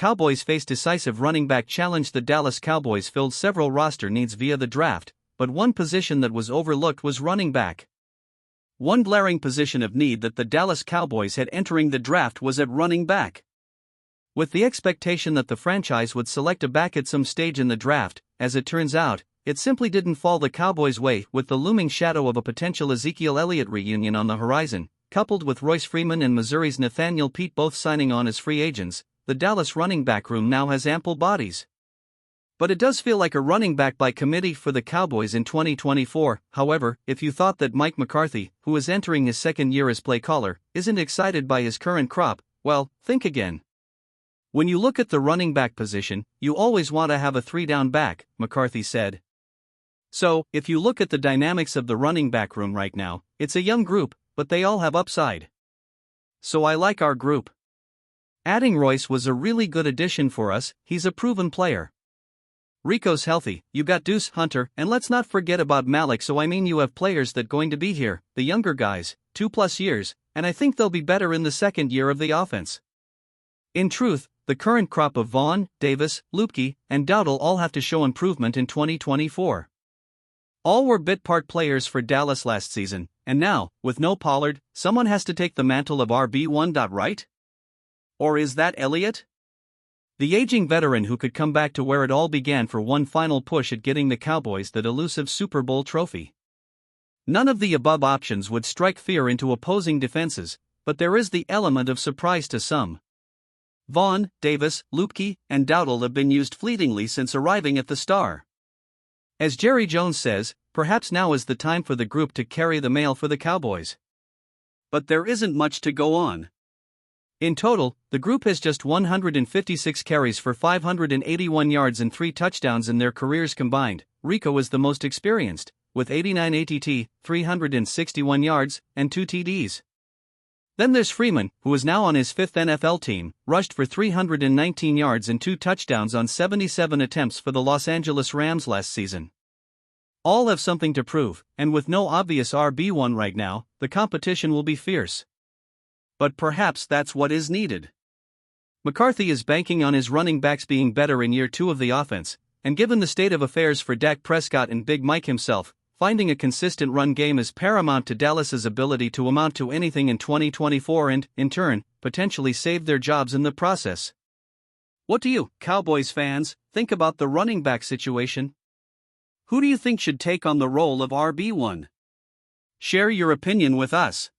Cowboys face decisive running back challenge. The Dallas Cowboys filled several roster needs via the draft, but one position that was overlooked was running back. One glaring position of need that the Dallas Cowboys had entering the draft was at running back. With the expectation that the franchise would select a back at some stage in the draft, as it turns out, it simply didn't fall the Cowboys' way. With the looming shadow of a potential Ezekiel Elliott reunion on the horizon, coupled with Royce Freeman and Missouri's Nathaniel Peat both signing on as free agents, the Dallas running back room now has ample bodies. But it does feel like a running back by committee for the Cowboys in 2024. However, if you thought that Mike McCarthy, who is entering his second year as play caller, isn't excited by his current crop, well, think again. When you look at the running back position, you always want to have a three-down back, McCarthy said. So, if you look at the dynamics of the running back room right now, it's a young group, but they all have upside. So I like our group. Adding Royce was a really good addition for us. He's a proven player. Rico's healthy, you got Deuce, Hunter, and let's not forget about Malik. So I mean, you have players that going to be here, the younger guys, 2+ years, and I think they'll be better in the second year of the offense. In truth, the current crop of Vaughn, Davis, Lupke, and Dowdle all have to show improvement in 2024. All were bit part players for Dallas last season, and now, with no Pollard, someone has to take the mantle of RB1. Right? Or is that Elliott? The aging veteran who could come back to where it all began for one final push at getting the Cowboys that elusive Super Bowl trophy. None of the above options would strike fear into opposing defenses, but there is the element of surprise to some. Vaughn, Davis, Lupke, and Dowdle have been used fleetingly since arriving at the Star. As Jerry Jones says, perhaps now is the time for the group to carry the mail for the Cowboys. But there isn't much to go on. In total, the group has just 156 carries for 581 yards and 3 touchdowns in their careers combined. Rico is the most experienced, with 89 ATT, 361 yards, and 2 TDs. Then there's Freeman, who is now on his 5th NFL team, rushed for 319 yards and 2 touchdowns on 77 attempts for the Los Angeles Rams last season. All have something to prove, and with no obvious RB1 right now, the competition will be fierce. But perhaps that's what is needed. McCarthy is banking on his running backs being better in year 2 of the offense, and given the state of affairs for Dak Prescott and Big Mike himself, finding a consistent run game is paramount to Dallas's ability to amount to anything in 2024 and, in turn, potentially save their jobs in the process. What do you, Cowboys fans, think about the running back situation? Who do you think should take on the role of RB1? Share your opinion with us.